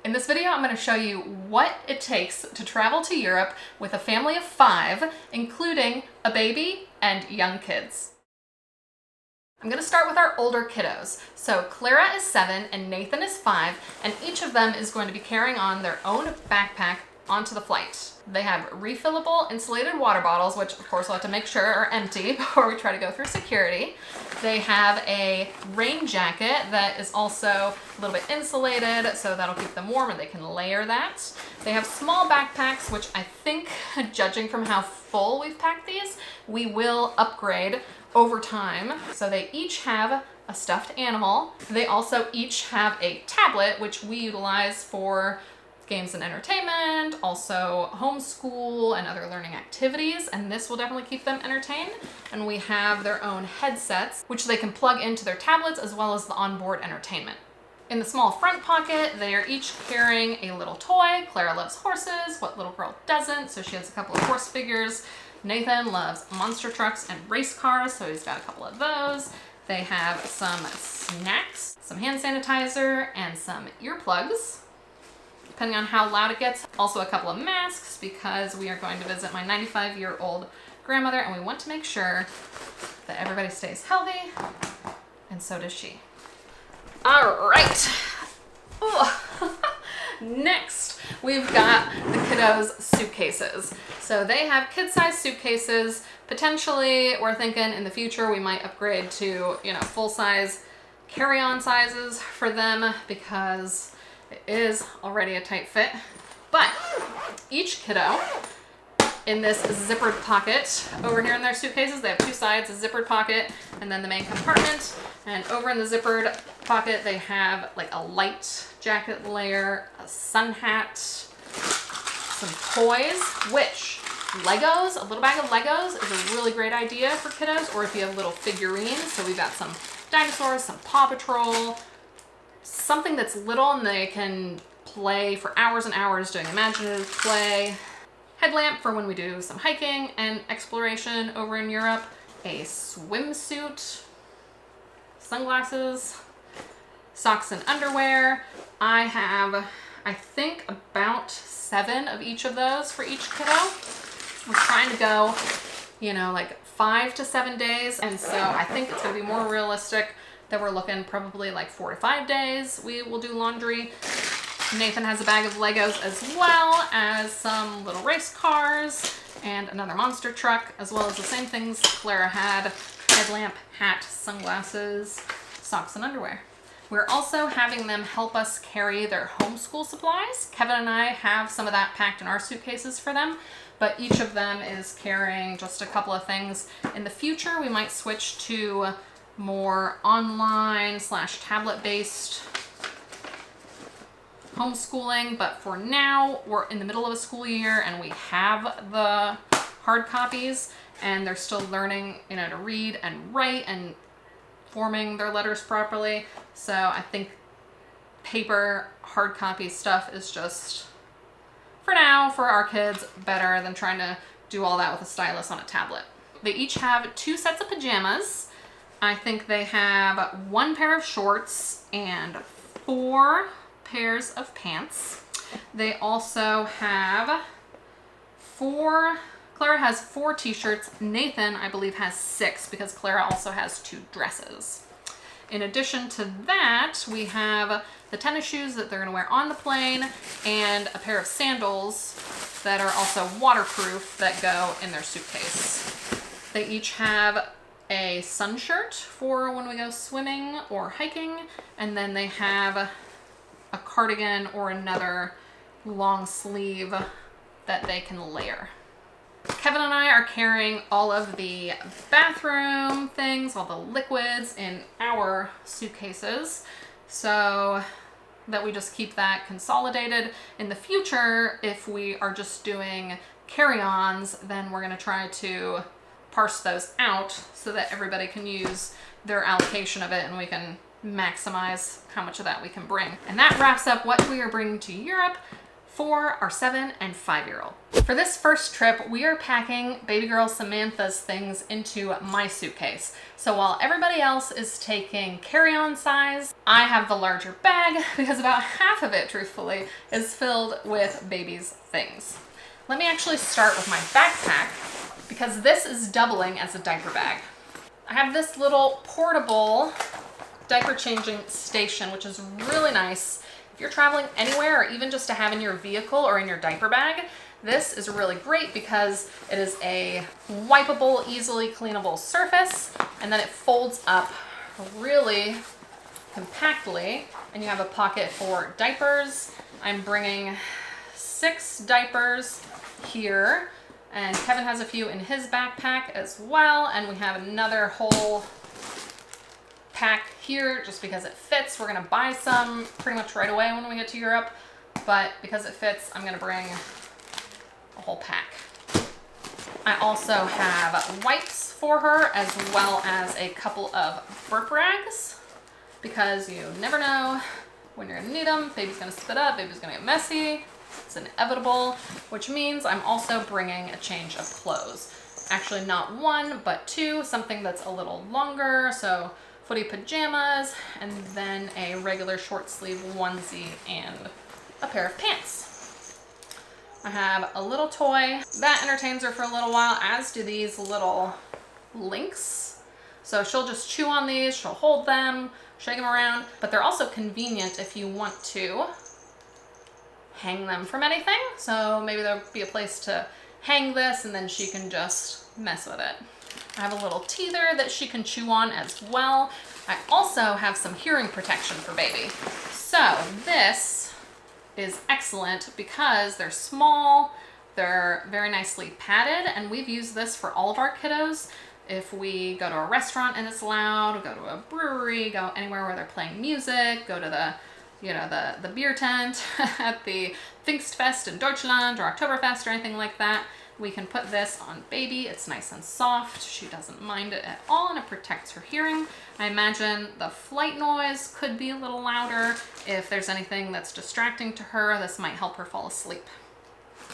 In this video, I'm going to show you what it takes to travel to Europe with a family of 5, including a baby and young kids. I'm going to start with our older kiddos. So Clara is 7 and Nathan is 5, and each of them is going to be carrying on their own backpack onto the flight. They have refillable insulated water bottles, which of course we'll have to make sure are empty before we try to go through security. They have a rain jacket that is also a little bit insulated, so that'll keep them warm and they can layer that. They have small backpacks, which I think, judging from how full we've packed these, we will upgrade over time. So they each have a stuffed animal. They also each have a tablet, which we utilize for games and entertainment, also homeschool and other learning activities, and this will definitely keep them entertained. And we have their own headsets, which they can plug into their tablets as well as the onboard entertainment. In the small front pocket, they are each carrying a little toy. Clara loves horses. What little girl doesn't? So she has a couple of horse figures. Nathan loves monster trucks and race cars, so he's got a couple of those. They have some snacks, some hand sanitizer, and some earplugs, depending on how loud it gets. Also a couple of masks because we are going to visit my 95-year-old grandmother and we want to make sure that everybody stays healthy, and so does she. All right. Next, we've got the kiddos' suitcases. So they have kid-sized suitcases. Potentially, we're thinking in the future we might upgrade to, full-size carry-on sizes for them because it is already a tight fit. But each kiddo in this zippered pocket over here in their suitcases, they have 2 sides, a zippered pocket and then the main compartment. And over in the zippered pocket, they have like a light jacket layer, a sun hat, some toys, which Legos, a little bag of Legos is a really great idea for kiddos, or if you have little figurines. So we've got some dinosaurs, some Paw Patrol, something that's little and they can play for hours and hours doing imaginative play. Headlamp for when we do some hiking and exploration over in Europe. A swimsuit, sunglasses, socks and underwear. I have, I think, about 7 of each of those for each kiddo. We're trying to go, like 5 to 7 days. And so I think it's gonna be more realistic that we're looking probably like 4 to 5 days we will do laundry. Nathan has a bag of Legos as well as some little race cars and another monster truck, as well as the same things Clara had: headlamp, hat, sunglasses, socks and underwear. We're also having them help us carry their homeschool supplies. Kevin and I have some of that packed in our suitcases for them, but each of them is carrying just a couple of things. In the future, we might switch to more online / tablet-based homeschooling, but for now we're in the middle of a school year and we have the hard copies and they're still learning, to read and write and forming their letters properly. So I think paper hard copy stuff is just, for now, for our kids, better than trying to do all that with a stylus on a tablet. They each have 2 sets of pajamas. I think they have 1 pair of shorts and 4 pairs of pants. They also have 4, Clara has 4 t-shirts. Nathan, I believe, has 6 because Clara also has 2 dresses. In addition to that, we have the tennis shoes that they're gonna wear on the plane and a pair of sandals that are also waterproof that go in their suitcase. They each have a sun shirt for when we go swimming or hiking, and then they have a cardigan or another long sleeve that they can layer. Kevin and I are carrying all of the bathroom things, all the liquids in our suitcases, so that we just keep that consolidated. In the future, if we are just doing carry-ons, then we're gonna try to parse those out so that everybody can use their allocation of it and we can maximize how much of that we can bring. And that wraps up what we are bringing to Europe for our 7 and 5-year-old. For this first trip, we are packing baby girl Samantha's things into my suitcase. So while everybody else is taking carry-on size, I have the larger bag because about half of it, truthfully, is filled with baby's things. Let me actually start with my backpack because this is doubling as a diaper bag. I have this little portable diaper changing station, which is really nice. If you're traveling anywhere or even just to have in your vehicle or in your diaper bag, this is really great because it is a wipeable, easily cleanable surface, and then it folds up really compactly, and you have a pocket for diapers. I'm bringing 6 diapers here, and Kevin has a few in his backpack as well, and we have another whole pack here just because it fits. We're gonna buy some pretty much right away when we get to Europe, but because it fits, I'm gonna bring a whole pack. I also have wipes for her as well as a couple of burp rags because you never know when you're gonna need them. Baby's gonna spit up, baby's gonna get messy. It's inevitable, which means I'm also bringing a change of clothes. Actually not 1, but 2, something that's a little longer, so footy pajamas, and then a regular short sleeve onesie and a pair of pants. I have a little toy that entertains her for a little while, as do these little links. So she'll just chew on these, she'll hold them, shake them around, but they're also convenient if you want to hang them from anything. So maybe there'll be a place to hang this and then she can just mess with it. I have a little teether that she can chew on as well. I also have some hearing protection for baby. So this is excellent because they're small, they're very nicely padded, and we've used this for all of our kiddos. If we go to a restaurant and it's loud, go to a brewery, go anywhere where they're playing music, go to the beer tent at the Pfingstfest in Deutschland or Oktoberfest or anything like that, we can put this on baby. It's nice and soft. She doesn't mind it at all, and it protects her hearing. I imagine the flight noise could be a little louder. If there's anything that's distracting to her, this might help her fall asleep.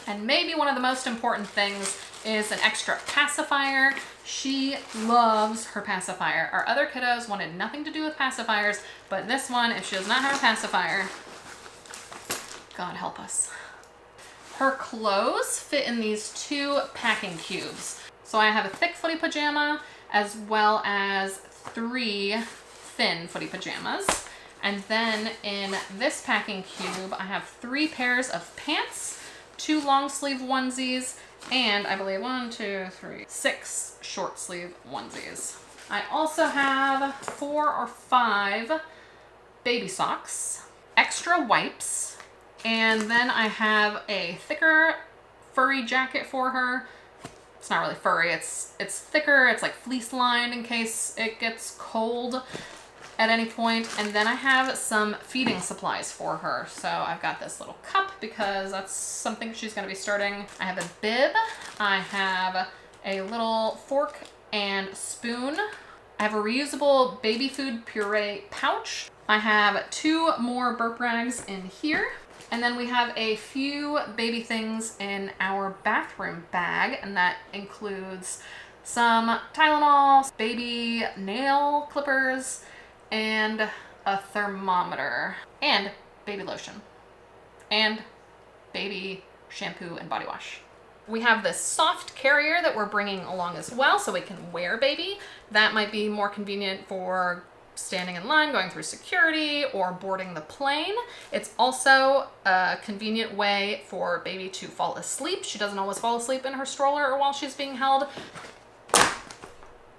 And maybe one of the most important things is an extra pacifier. She loves her pacifier. Our other kiddos wanted nothing to do with pacifiers, but this one, if she does not have a pacifier, God help us. Her clothes fit in these 2 packing cubes. So I have a thick footy pajama as well as 3 thin footy pajamas. And then in this packing cube, I have 3 pairs of pants, 2 long sleeve onesies, and I believe 6 short sleeve onesies. I also have 4 or 5 baby socks, extra wipes, and then I have a thicker furry jacket for her. It's not really furry, it's thicker, it's like fleece lined in case it gets cold at any point. And then I have some feeding supplies for her. So I've got this little cup because that's something she's gonna be starting. I have a bib, I have a little fork and spoon. I have a reusable baby food puree pouch. I have 2 more burp rags in here. And then we have a few baby things in our bathroom bag, and that includes some Tylenol, baby nail clippers, and a thermometer, and baby lotion, and baby shampoo and body wash. We have this soft carrier that we're bringing along as well so we can wear baby. That might be more convenient for standing in line, going through security, or boarding the plane. It's also a convenient way for baby to fall asleep. She doesn't always fall asleep in her stroller or while she's being held.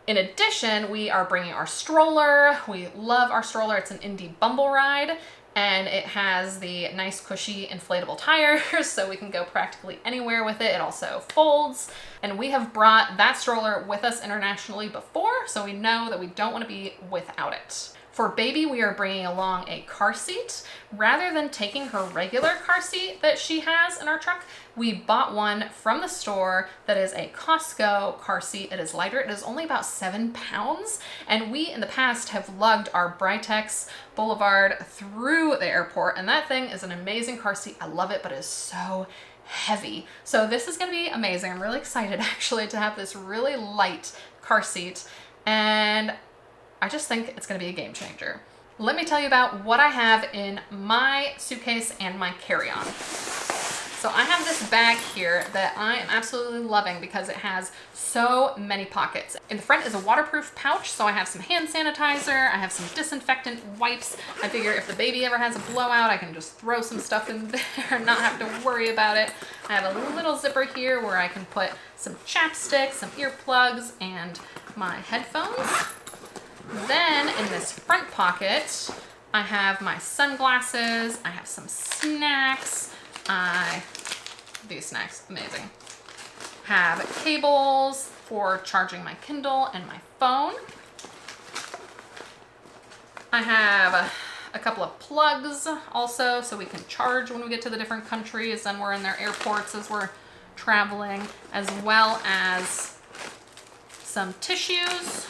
In addition, we are bringing our stroller. We love our stroller. It's an Indie Bumble ride, and it has the nice cushy inflatable tires so we can go practically anywhere with it. It also folds, and we have brought that stroller with us internationally before, so we know that we don't want to be without it. For baby, we are bringing along a car seat. Rather than taking her regular car seat that she has in our truck, we bought one from the store that is a Costco car seat. It is lighter. It is only about 7 pounds. And we, in the past, have lugged our Britex Boulevard through the airport. And that thing is an amazing car seat. I love it, but it is so heavy. So this is going to be amazing. I'm really excited, actually, to have this really light car seat. And I just think it's going to be a game changer. Let me tell you about what I have in my suitcase and my carry-on. So I have this bag here that I am absolutely loving because it has so many pockets. In the front is a waterproof pouch, so I have some hand sanitizer, I have some disinfectant wipes. I figure if the baby ever has a blowout, I can just throw some stuff in there and not have to worry about it. I have a little zipper here where I can put some chapstick, some earplugs, and my headphones. Then in this front pocket, I have my sunglasses, I have some snacks, these snacks, amazing. Have cables for charging my Kindle and my phone. I have a couple of plugs also so we can charge when we get to the different countries and we're in their airports as we're traveling, as well as some tissues.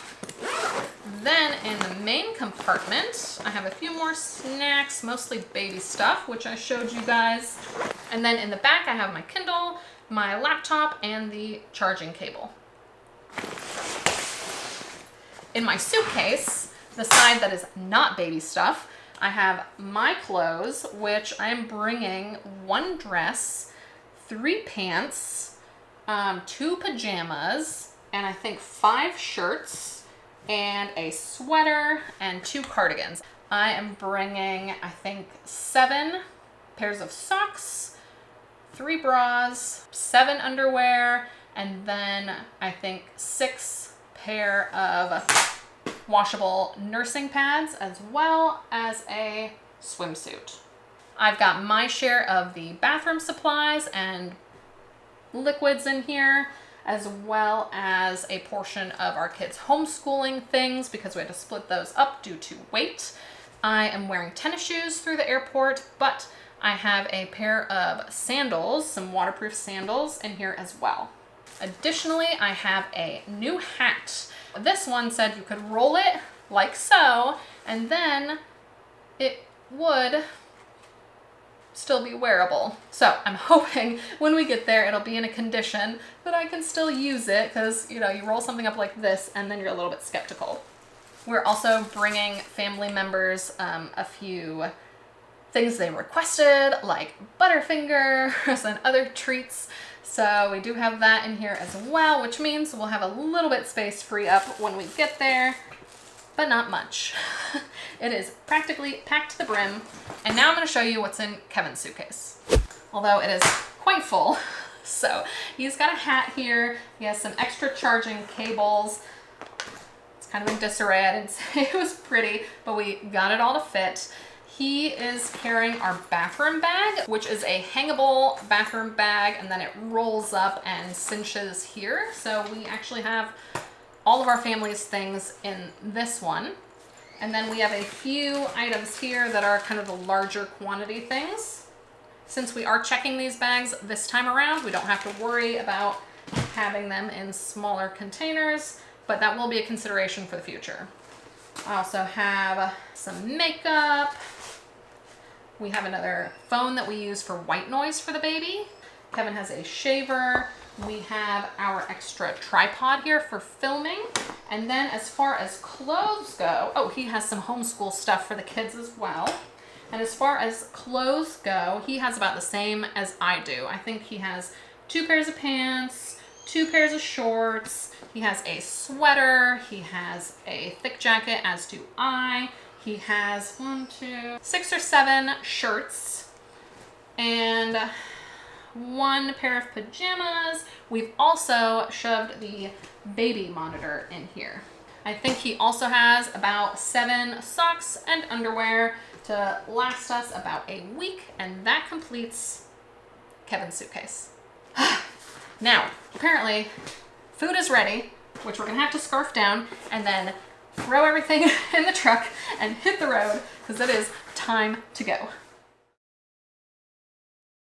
Then in the main compartment, I have a few more snacks, mostly baby stuff, which I showed you guys. And then in the back, I have my Kindle, my laptop, and the charging cable. In my suitcase, the side that is not baby stuff, I have my clothes, which I'm bringing 1 dress, 3 pants, 2 pajamas, and I think 5 shirts, and a sweater and 2 cardigans. I am bringing, I think, 7 pairs of socks, 3 bras, 7 underwear, and then I think 6 pair of washable nursing pads, as well as a swimsuit. I've got my share of the bathroom supplies and liquids in here, as well as a portion of our kids' homeschooling things because we had to split those up due to weight. I am wearing tennis shoes through the airport, but I have a pair of sandals, some waterproof sandals in here as well. Additionally, I have a new hat. This one said you could roll it like so, and then it would still be wearable. So I'm hoping when we get there, it'll be in a condition that I can still use it because, you know, you roll something up like this and then you're a little bit skeptical. We're also bringing family members a few things they requested, like Butterfingers and other treats. So we do have that in here as well, which means we'll have a little bit space free up when we get there, but not much. It is practically packed to the brim. And now I'm going to show you what's in Kevin's suitcase. Although it is quite full. So he's got a hat here. He has some extra charging cables. It's kind of in disarray. I didn't say it was pretty, but we got it all to fit. He is carrying our bathroom bag, which is a hangable bathroom bag, and then it rolls up and cinches here. So we actually have all of our family's things in this one. And then we have a few items here that are kind of the larger quantity things. Since we are checking these bags this time around, we don't have to worry about having them in smaller containers, but that will be a consideration for the future. I also have some makeup. We have another phone that we use for white noise for the baby. Kevin has a shaver. We have our extra tripod here for filming. And then as far as clothes go, oh, he has some homeschool stuff for the kids as well. And as far as clothes go, he has about the same as I do. I think he has 2 pairs of pants, 2 pairs of shorts. He has a sweater. He has a thick jacket, as do I. He has 6 or 7 shirts and 1 pair of pajamas. We've also shoved the baby monitor in here. I think he also has about 7 socks and underwear to last us about a week, and that completes Kevin's suitcase. Now, apparently, food is ready, which we're gonna have to scarf down, and then throw everything in the truck and hit the road because it is time to go.